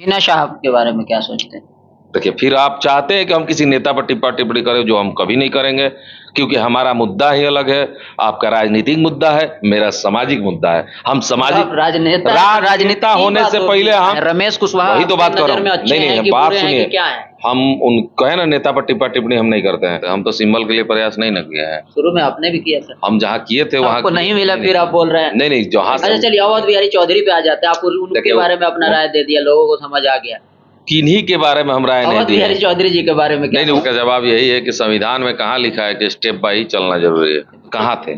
हिना शाह के बारे में क्या सोचते हैं? देखिए, फिर आप चाहते हैं कि हम किसी नेता पर टिप्पा टिप्पणी करें, जो हम कभी नहीं करेंगे, क्योंकि हमारा मुद्दा ही अलग है। आपका राजनीतिक मुद्दा है, मेरा सामाजिक मुद्दा है। हम सामाजिक आप राजनेता राजनेता होने से पहले हम रमेश कुशवाहा वही तो बात कर रहा नजर में हूँ। अच्छे नहीं हैं नहीं, कि बात बुरे हैं सुनिए। कि क्या है? हम उन कहे ना, नेता पर टिप्पा टिप्पणी हम नहीं करते हैं। हम तो सिंबल के लिए प्रयास नहीं न किए हैं। शुरू में आपने भी किया सर। हम जहाँ किए थे वहाँ आपको नहीं मिला, फिर आप बोल रहे हैं। नहीं नहीं, जहाँ अच्छा चलिए, अवध बिहारी चौधरी पे आ जाते हैं। आप उनके बारे में अपना राय दे दिया, लोगों को समझ आ गया। किन्हीं के बारे में हम राय नहीं अवध दिए। बिहारी चौधरी जी के बारे में क्या? नहीं, उसका जवाब यही है कि संविधान में कहाँ लिखा है कि स्टेप बाय ही चलना जरूरी है। कहाँ थे?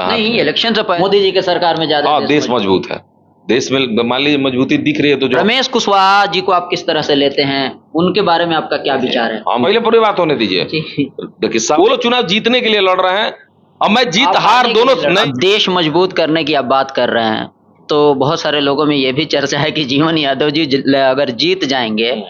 नहीं, इलेक्शन से पहले मोदी जी के सरकार में ज्यादा देश मजबूत है। देश में मान लीजिए मजबूती दिख रही है तो रमेश कुशवाहा जी को आप किस तरह से लेते हैं? उनके बारे में आपका क्या विचार है? हम पहले पूरी बात होने दीजिए। देखिए, वो लोग चुनाव जीतने के लिए लड़ रहे हैं और मैं जीत हार दोनों नहीं। देश मजबूत करने की आप बात कर रहे हैं, तो बहुत सारे लोगों में ये भी चर्चा है कि जीवन यादव जी अगर जीत जाएंगे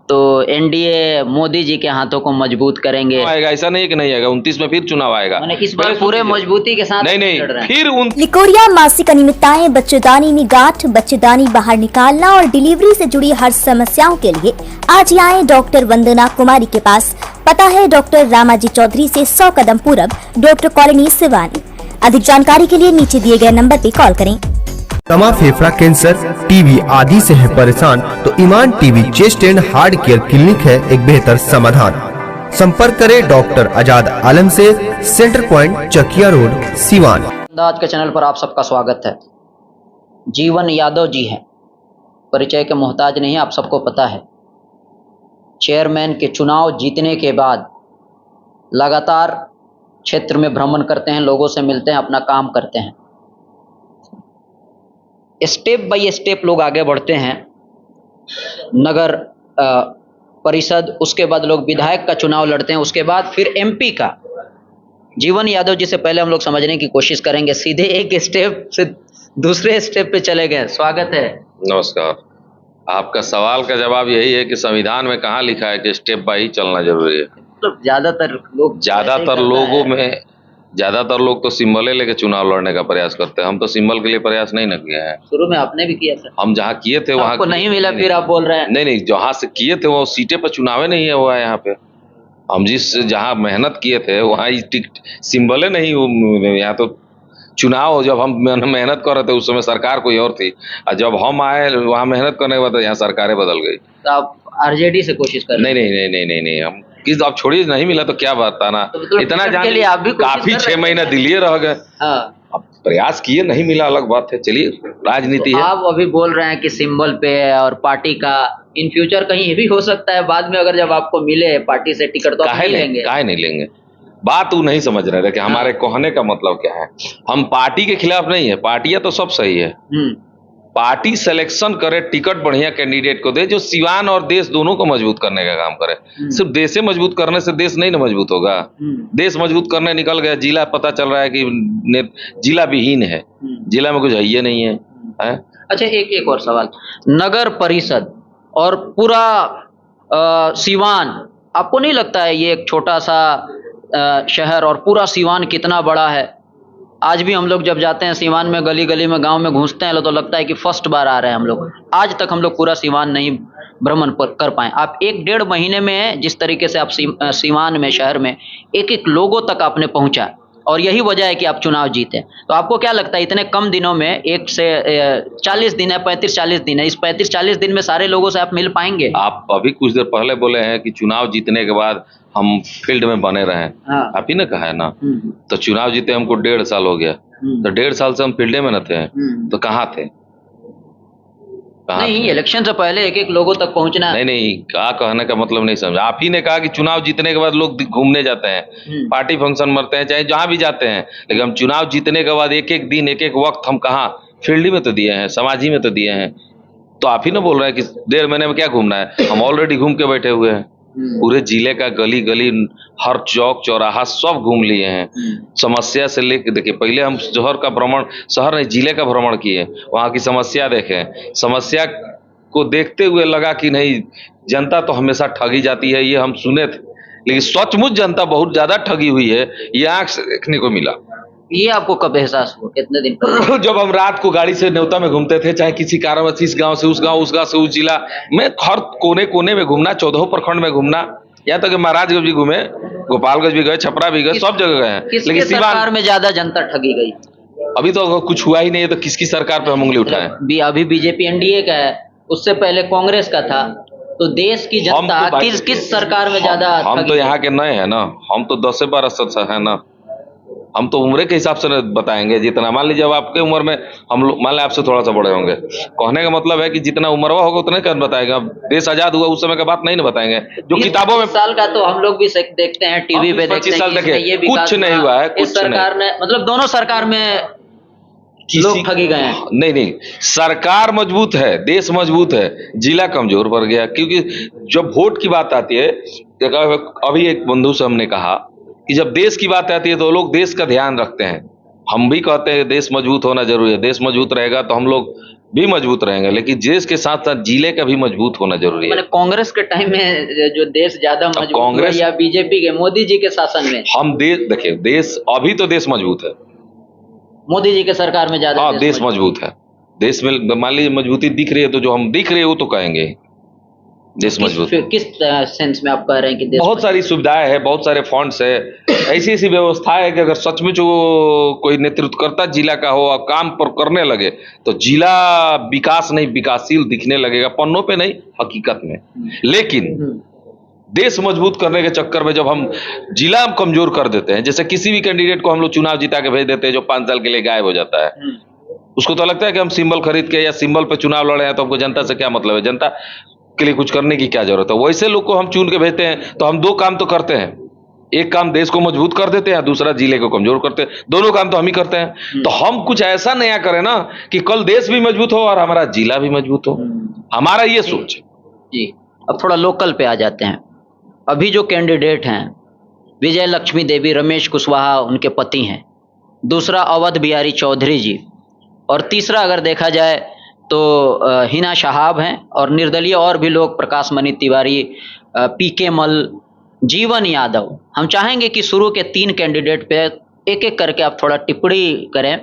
तो एनडीए मोदी जी के हाथों को मजबूत करेंगे। आएगा, ऐसा नहीं कि नहीं आएगा। 29 में फिर चुनाव आएगा। इस बार पूरे मजबूती के साथ नहीं फिर लिकोरिया, मासिक अनियमितताएं, बच्चेदानी में गांठ, बच्चेदानी बाहर निकालना और डिलीवरी से जुड़ी हर समस्याओं के लिए आज ही आए डॉक्टर वंदना कुमारी के पास। पता है डॉक्टर रामाजी चौधरी से 100 कदम पूरब, डॉक्टर कॉलोनी सिवानी। अधिक जानकारी के लिए नीचे दिए गए नंबर पे कॉल करें। दमा, फेफड़ा कैंसर, टीबी आदि से है परेशान तो Iman TB chest and heart care clinic है एक बेहतर समाधान। संपर्क करें डॉक्टर आजाद आलम से, centre point, Chakiya road, Siwan. आज के चैनल पर आप सबका स्वागत है। जीवन यादव जी हैं, परिचय के मोहताज नहीं, आप सबको पता है। चेयरमैन के चुनाव जीतने के बाद लगातार क्षेत्र में भ्रमण करते हैं, लोगों से मिलते हैं, अपना काम करते हैं। स्टेप बाय स्टेप लोग आगे बढ़ते हैं। नगर परिषद, उसके बाद लोग विधायक का चुनाव लड़ते हैं, उसके बाद फिर एमपी का। जीवन यादव जी से पहले हम लोग समझने की कोशिश करेंगे, सीधे एक स्टेप से दूसरे स्टेप पे चले गए। स्वागत है। नमस्कार। आपका सवाल का जवाब यही है कि संविधान में कहाँ लिखा है कि स्टेप बाय ही चलना जरूरी है। तो ज्यादातर लोग तो सिंबल लेके चुनाव लड़ने का प्रयास करते हैं। हम तो सिंबल के लिए प्रयास नहीं न किए हैं। शुरू में आपने भी किया सर। हम जहाँ किए थे वहाँ आपको नहीं मिला, फिर आप बोल रहे हैं। नहीं, जहाँ से किए थे वो सीटें पर चुनाव नहीं है हुआ है यहाँ पे। हम जहाँ मेहनत किए थे वहाँ सिंबल नहीं। यहाँ तो चुनाव, जब हम मेहनत कर रहे थे उस समय सरकार कोई और थी, और जब हम आए वहाँ मेहनत करने के बाद यहाँ सरकारें बदल गई। तो आप आरजेडी से कोशिश कर? नहीं, हम किस, आप छोड़िए, नहीं मिला तो क्या बताना। तो इतना जान के लिए आप भी काफी 6 महीना दिल्ली रह गए। अब प्रयास किए, नहीं मिला, अलग बात है। चलिए, राजनीति है। आप अभी बोल रहे हैं कि सिंबल पे और पार्टी का इन फ्यूचर कहीं ये भी हो सकता है बाद में, अगर जब आपको मिले पार्टी से टिकट तो काहे नहीं लेंगे। बात वो नहीं समझ रहे थे कि हमारे कहने का मतलब क्या है। हम पार्टी के खिलाफ नहीं है, पार्टियां तो सब सही है। पार्टी सिलेक्शन करे, टिकट बढ़िया कैंडिडेट को दे जो सिवान और देश दोनों को मजबूत करने का काम करे। सिर्फ देश मजबूत करने से देश नहीं ना मजबूत होगा। देश मजबूत करने निकल गया, जिला पता चल रहा है कि जिला विहीन है, जिला में कुछ है ही नहीं है। अच्छा, एक और सवाल, नगर परिषद और पूरा सिवान, आपको नहीं लगता है ये एक छोटा सा शहर और पूरा सिवान कितना बड़ा है? आज भी हम लोग जब जाते हैं सिवान में, गली गली में, गांव में घुसते हैं तो लगता है कि फर्स्ट बार आ रहे हैं हम लोग। आज तक हम लोग पूरा सिवान नहीं भ्रमण कर पाए। आप 1-1.5 महीने में जिस तरीके से आप सिवान में, शहर में एक लोगों तक आपने पहुंचा, और यही वजह है कि आप चुनाव जीते। तो आपको क्या लगता है इतने कम दिनों में, 1 से 40 दिन है, 35-40 दिन है, इस 35-40 दिन में सारे लोगों से आप मिल पाएंगे? आप अभी कुछ देर पहले बोले हैं कि चुनाव जीतने के बाद हम फील्ड में बने रहे। आप ही ने कहा है ना। तो चुनाव जीते हमको 1.5 साल हो गया, तो 1.5 साल से हम फील्ड में न थे, तो कहाँ थे? नहीं, इलेक्शन से पहले एक लोगों तक पहुंचना। नहीं, क्या कहने का मतलब नहीं समझा। आप ही ने कहा कि चुनाव जीतने के बाद लोग घूमने जाते हैं, पार्टी फंक्शन मरते हैं, चाहे जहां भी जाते हैं, लेकिन हम चुनाव जीतने के बाद एक दिन, एक वक्त हम कहाँ फील्ड में तो दिए हैं, समाज ही में तो दिए हैं। तो आप ही ना बोल रहे हैं कि 1.5 महीने में क्या घूमना है। हम ऑलरेडी घूम के बैठे हुए हैं। पूरे जिले का गली गली, हर चौक चौराहा सब घूम लिए हैं। समस्या से लेकर, देखिए, पहले हम शहर नहीं, जिले का भ्रमण किए, वहाँ की समस्या देखें। समस्या को देखते हुए लगा कि नहीं, जनता तो हमेशा ठगी जाती है, ये हम सुने थे, लेकिन सचमुच जनता बहुत ज्यादा ठगी हुई है, ये आंख से देखने को मिला। ये आपको कब एहसास हुआ, कितने दिन पहले? जब हम रात को गाड़ी से न्योता में घूमते थे, चाहे किसी कारणवश इस गांव से उस गांव, उस गांव से उस जिला में, हर कोने कोने में घूमना, 14 प्रखंड में घूमना, यहाँ तक कि महाराजगंज भी घूमे, गोपालगंज भी गए, छपरा भी गए, सब जगह गए हैं। किसकी सरकार में ज्यादा जनता ठगी गई? अभी तो कुछ हुआ ही नहीं है, तो किसकी सरकार पे हम उंगली उठाएं? अभी बीजेपी एनडीए का है, उससे पहले कांग्रेस का था, तो देश की जनता किस सरकार में ज्यादा हम ठगी तो गई? यहाँ के नए हैं ना, हम तो 10 से 12 है ना, हम तो उम्र के हिसाब से बताएंगे जितना। मान लीजिए अब आपके उम्र में हम लोग, मान लिया आपसे थोड़ा सा बड़े होंगे, कहने का मतलब है कि जितना उम्रवा होगा उतने का बताएंगे। अब देश आजाद हुआ उस समय का बात नहीं ना बताएंगे, जो किताबों में। साल का तो हम लोग भी देखते हैं, टीवी पे देखते हैं, साल इसमें ये कुछ नहीं हुआ है, इस सरकार ने, मतलब दोनों सरकार में लोग ठगी गए हैं। नहीं, सरकार मजबूत है, देश मजबूत है, जिला कमजोर पड़ गया। क्योंकि जब वोट की बात आती है, अभी एक बंधु से हमने कहा कि जब देश की बात आती है तो लोग देश का ध्यान रखते हैं। हम भी कहते हैं देश मजबूत होना जरूरी है, देश मजबूत रहेगा तो हम लोग भी मजबूत रहेंगे, लेकिन देश के साथ साथ जिले का भी मजबूत होना जरूरी है। कांग्रेस के टाइम में जो देश ज्यादा मजबूत कांग्रेस या बीजेपी के, मोदी जी के शासन में? हम देखिए, देश अभी तो देश मजबूत है, मोदी जी के सरकार में ज्यादा देश मजबूत है। देश में मान लीजिए मजबूती दिख रही है, तो जो हम दिख रहे हैं वो तो कहेंगे देश मजबूत। किस सेंस में आप कह रहे हैं कि देश बहुत सारी सुविधाएं है, बहुत सारे फंड्स है, ऐसी व्यवस्था है कि अगर सच में जो कोई नेतृत्व करता जिला का हो और काम पर करने लगे तो जिला विकास नहीं विकासशील दिखने लगेगा, पन्नों पे नहीं, हकीकत में। लेकिन देश मजबूत करने के चक्कर में जब हम जिला कमजोर कर देते हैं, जैसे किसी भी कैंडिडेट को हम लोग चुनाव जिता के भेज देते हैं जो 5 साल के लिए गायब हो जाता है, उसको तो लगता है कि हम सिंबल खरीद के या सिंबल पे चुनाव लड़े हैं, तो हमको जनता से क्या मतलब है, जनता के लिए कुछ करने की क्या जरूरत है। वैसे लोग को हम चुन के भेजते हैं तो हम 2 काम तो करते हैं, एक काम देश को मजबूत कर देते हैं, दूसरा जिले को कमजोर करते हैं। दोनों काम तो हम ही करते हैं। तो हम कुछ ऐसा नया करें ना कि कल देश भी मजबूत हो और हमारा जिला भी मजबूत हो, हमारा ये सोच है जी। अब थोड़ा लोकल पे आ जाते हैं। अभी जो कैंडिडेट हैं, विजय लक्ष्मी देवी, रमेश कुशवाहा उनके पति हैं, दूसरा अवध बिहारी चौधरी जी, और तीसरा अगर देखा जाए तो हिना शहाब हैं, और निर्दलीय और भी लोग, प्रकाश मणि तिवारी, पीके मल, जीवन यादव। हम चाहेंगे कि शुरू के 3 कैंडिडेट पे एक एक करके आप थोड़ा टिप्पणी करें।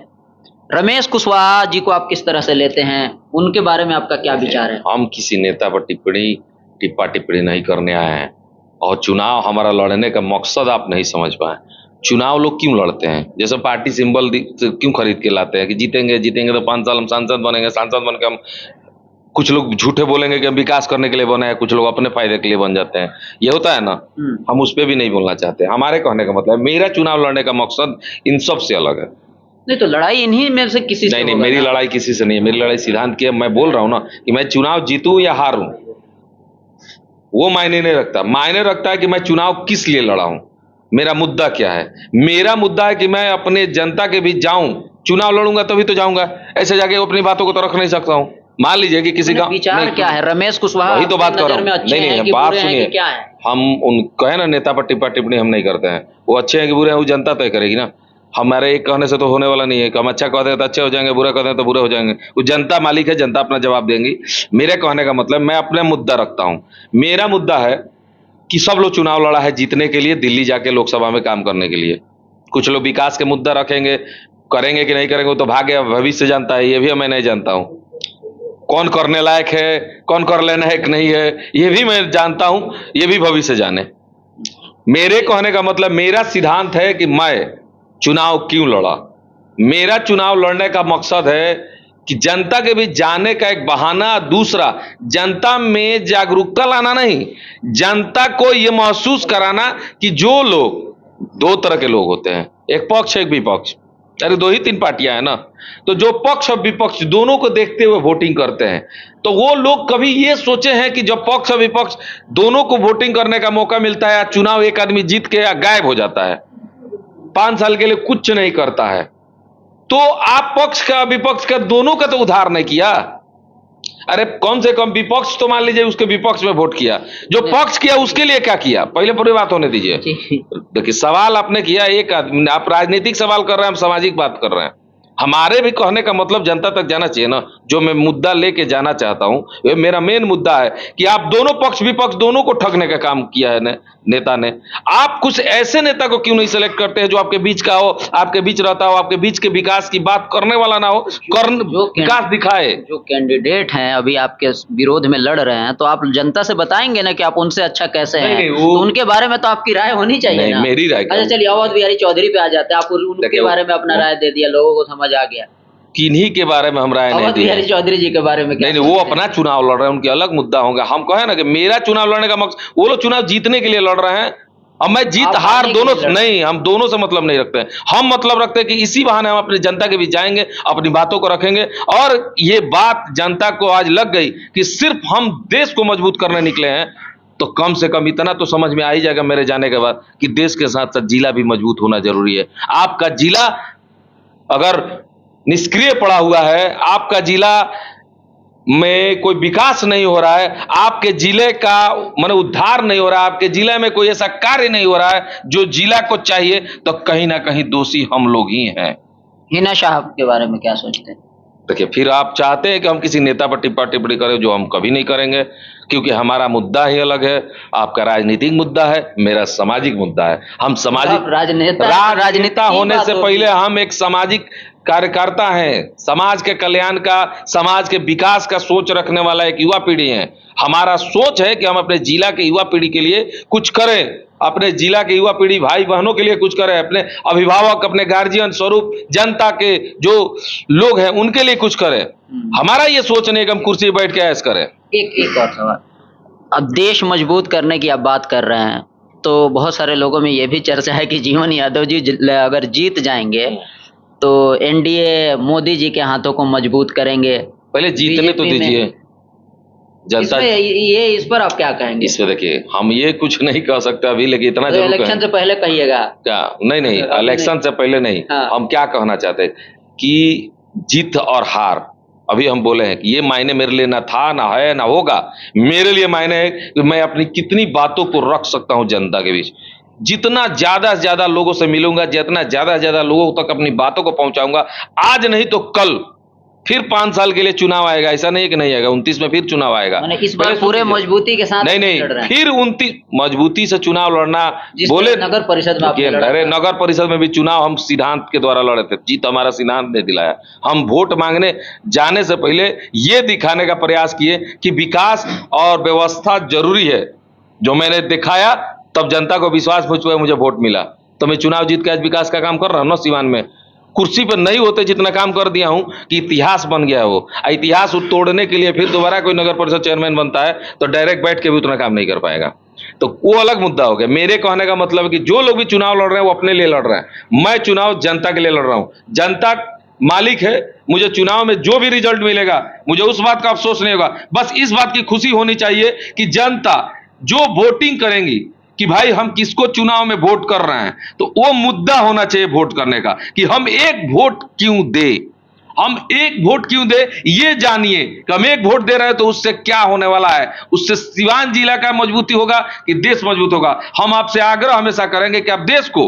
रमेश कुशवाहा जी को आप किस तरह से लेते हैं, उनके बारे में आपका क्या विचार है? हम किसी नेता पर टिप्पणी नहीं करने आए हैं, और चुनाव हमारा लड़ने का मकसद आप नहीं समझ पाए। चुनाव लोग क्यों लड़ते हैं, जैसे पार्टी सिंबल क्यों खरीद के लाते हैं कि जीतेंगे तो 5 साल हम सांसद बनेंगे, सांसद बनकर हम, कुछ लोग झूठे बोलेंगे कि हम विकास करने के लिए बने हैं, कुछ लोग अपने फायदे के लिए बन जाते हैं, ये होता है ना। हम उस पर भी नहीं बोलना चाहते। हमारे कहने का मतलब, मेरा चुनाव लड़ने का मकसद इन सब से अलग है। नहीं तो लड़ाई इन्हीं में से किसी से नहीं, मेरी लड़ाई किसी से नहीं है, मेरी लड़ाई सिद्धांत की है। मैं बोल रहा हूँ ना कि मैं चुनाव जीतूं या हारूं, वो मायने नहीं रखता। मायने रखता है कि मैं चुनाव किस लिए लड़ा हूं, मेरा मुद्दा क्या है। मेरा मुद्दा है कि मैं अपने जनता के बीच जाऊं, चुनाव लड़ूंगा तभी तो जाऊंगा, ऐसे जाके अपनी बातों को तो रख नहीं सकता हूं। मान लीजिए कि किसी का विचार क्या है, रमेश कुशवाहा वही तो बात कर रहा हूं। नहीं, बात सुनिए, क्या है? हम उन कहे ना नेता पर टिप्पणी हम नहीं करते हैं, वो अच्छे हैं कि बुरे हैं वो जनता तय करेगी ना। हमारे एक कहने से तो होने वाला नहीं है कि हम अच्छा कहते हैं तो अच्छे हो जाएंगे, बुरा कहते हैं तो बुरे हो जाएंगे। वो जनता मालिक है, जनता अपना जवाब देंगी। मेरे कहने का मतलब, मैं अपना मुद्दा रखता हूं। मेरा मुद्दा है कि सब लोग चुनाव लड़ा है जीतने के लिए, दिल्ली जाके लोकसभा में काम करने के लिए। कुछ लोग विकास के मुद्दा रखेंगे, करेंगे कि नहीं करेंगे वो तो भाग्य भविष्य जानता है, ये भी मैं नहीं जानता हूं। कौन करने लायक है, कौन कर लेना है कि नहीं है, ये भी मैं जानता हूं, ये भी भविष्य जाने। मेरे कहने का मतलब, मेरा सिद्धांत है कि मैं चुनाव क्यों लड़ा। मेरा चुनाव लड़ने का मकसद है कि जनता के बीच जाने का एक बहाना, दूसरा जनता में जागरूकता लाना नहीं, जनता को यह महसूस कराना कि जो लोग, 2 तरह के लोग होते हैं, एक पक्ष एक विपक्ष। अरे 2 ही 3 पार्टियां हैं ना, तो जो पक्ष और विपक्ष दोनों को देखते हुए वोटिंग करते हैं, तो वो लोग कभी ये सोचे हैं कि जब पक्ष और विपक्ष दोनों को वोटिंग करने का मौका मिलता है, या चुनाव एक आदमी जीत के या गायब हो जाता है, 5 साल के लिए कुछ नहीं करता है, तो आप पक्ष का विपक्ष का दोनों का तो उद्धार नहीं किया। अरे कम से कम विपक्ष तो मान लीजिए उसके विपक्ष में वोट किया, जो पक्ष किया उसके लिए क्या किया, पहले पूरी बात होने दीजिए। देखिए, सवाल आपने किया एक आदमी, आप राजनीतिक सवाल कर रहे हैं, हम सामाजिक बात कर रहे हैं। हमारे भी कहने का मतलब जनता तक जाना चाहिए ना। जो मैं मुद्दा लेके जाना चाहता हूं, ये मेरा मेन मुद्दा है कि आप दोनों पक्ष विपक्ष दोनों को ठगने का काम किया है नेता ने। आप कुछ ऐसे नेता को क्यों नहीं सेलेक्ट करते हैं जो आपके बीच का हो, आपके बीच रहता हो, आपके बीच के विकास की बात करने वाला ना हो, विकास दिखाए। जो कैंडिडेट हैं अभी आपके विरोध में लड़ रहे हैं, तो आप जनता से बताएंगे ना कि आप उनसे अच्छा कैसे हैं। तो उनके बारे में तो आपकी राय होनी चाहिए नहीं, ना। मेरी राय अच्छा चलिए, अवध बिहारी चौधरी पे आ जाते हैं। आप उनके बारे में अपना राय दे दिया, लोगों को समझ आ गया। किन्हीं के बारे में हम राय नहीं अवध बिहारी चौधरी जी के बारे में नहीं, वो अपना चुनाव लड़ रहे हैं, उनके अलग मुद्दा होगा। हम कहे ना कि मेरा चुनाव लड़ने का मकसद, वो लोग चुनाव जीतने के लिए लड़ रहे हैं और मैं जीत हार दोनों नहीं, हम दोनों से मतलब नहीं रखते हैं। हम मतलब रखते हैं कि इसी बहाने हम अपनी जनता के बीच जाएंगे, अपनी बातों को रखेंगे। और ये बात जनता को आज लग गई कि सिर्फ हम देश को मजबूत करने निकले हैं, तो कम से कम इतना तो समझ में आ ही जाएगा मेरे जाने के बाद कि देश के साथ साथ जिला भी मजबूत होना जरूरी है। आपका जिला अगर निष्क्रिय पड़ा हुआ है, आपका जिला में कोई विकास नहीं हो रहा है, आपके जिले का माने उद्धार नहीं हो रहा है, आपके जिले में कोई ऐसा कार्य नहीं हो रहा है जो जिला को चाहिए, तो कहीं ना कहीं दोषी हम लोग ही हैं। हिना साहब के बारे में क्या सोचते हैं? देखिए, फिर आप चाहते हैं कि हम किसी नेता पर टिप्पा टिप्पणी करें, जो हम कभी नहीं करेंगे, क्योंकि हमारा मुद्दा ही अलग है। आपका राजनीतिक मुद्दा है, मेरा सामाजिक मुद्दा है। हम सामाजिक राजनेता होने से पहले हम एक सामाजिक कार्यकर्ता हैं, समाज के कल्याण का, समाज के विकास का सोच रखने वाला एक युवा पीढ़ी है। हमारा सोच है कि हम अपने जिला के युवा पीढ़ी के लिए कुछ करें, अपने जिला के युवा पीढ़ी भाई बहनों के लिए कुछ करें, अपने अभिभावक, अपने गार्जियन स्वरूप जनता के जो लोग हैं उनके लिए कुछ करें। हमारा ये सोच नहीं कि हम कुर्सी पर बैठ के ऐश करें। एक और सवाल, अब देश मजबूत करने की आप बात कर रहे हैं, तो बहुत सारे लोगों में ये भी चर्चा है कि जीवन यादव जी अगर जीत जाएंगे तो एनडीए मोदी जी के हाथों को मजबूत करेंगे। पहले जीतने तो दीजिए जनता। इस पर आप क्या कहेंगे? इस पे देखिए, हम ये कुछ नहीं कह सकते अभी, लेकिन इतना तो जरूर इलेक्शन से पहले कहिएगा क्या? नहीं, इलेक्शन से पहले नहीं। हाँ। हम क्या कहना चाहते हैं कि जीत और हार, अभी हम बोले हैं कि ये मायने मेरे लिए ना था, ना है, ना होगा। मेरे लिए मायने है कि मैं अपनी कितनी बातों को रख सकता हूं जनता के बीच। जितना ज्यादा से ज्यादा लोगों से मिलूंगा, जितना ज्यादा से ज्यादा लोगों तक अपनी बातों को पहुंचाऊंगा, आज नहीं तो कल फिर 5 साल के लिए चुनाव आएगा। ऐसा नहीं है कि नहीं आएगा, 29 में फिर चुनाव आएगा। इस बार पूरे मजबूती के साथ नहीं, फिर 29 मजबूती से चुनाव लड़ना। बोले नगर परिषद में, अरे नगर परिषद में भी चुनाव हम सिद्धांत के द्वारा लड़े थे, जीत हमारा सिद्धांत ने दिलाया। हम वोट मांगने जाने से पहले ये दिखाने का प्रयास किए कि विकास और व्यवस्था जरूरी है। जो मैंने दिखाया, तब जनता को विश्वास हो चुका है, मुझे वोट मिला, तो मैं चुनाव जीत के आज विकास का काम कर रहा हूं ना। सीवान में कुर्सी पर नहीं होते जितना काम कर दिया हूं कि इतिहास बन गया। वो इतिहास तोड़ने के लिए फिर दोबारा कोई नगर परिषद चेयरमैन बनता है तो डायरेक्ट बैठ के भी उतना काम नहीं कर पाएगा, तो वो अलग मुद्दा हो गया। मेरे कहने का मतलब है कि जो लोग भी चुनाव लड़ रहे हैं वो अपने लिए लड़ रहे हैं। मैं चुनाव जनता के लिए लड़ रहा हूं। जनता मालिक है, मुझे चुनाव में जो भी रिजल्ट मिलेगा मुझे उस बात का अफसोस नहीं होगा। बस इस बात की खुशी होनी चाहिए कि जनता जो वोटिंग करेंगी कि भाई हम किसको चुनाव में वोट कर रहे हैं, तो वो मुद्दा होना चाहिए वोट करने का कि हम एक वोट क्यों दे, हम एक वोट क्यों दे। ये जानिए कि हम एक वोट दे रहे हैं तो उससे क्या होने वाला है। उससे सिवान जिला का मजबूती होगा कि देश मजबूत होगा। हम आपसे आग्रह हमेशा करेंगे कि आप देश को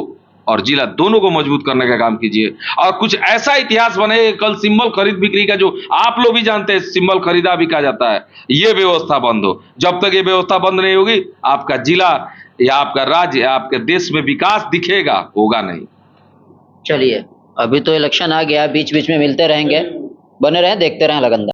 और जिला दोनों को मजबूत करने का काम कीजिए और कुछ ऐसा इतिहास बने। कल सिंबल खरीद बिक्री का, जो आप लोग भी जानते हैं, सिंबल खरीदा बिका जाता है, ये व्यवस्था बंद हो। जब तक ये व्यवस्था बंद नहीं होगी, आपका जिला या आपका राज्य या आपके देश में विकास दिखेगा, होगा नहीं। चलिए, अभी तो इलेक्शन आ गया, बीच बीच में मिलते रहेंगे, बने रहें, देखते रहें लगनदार।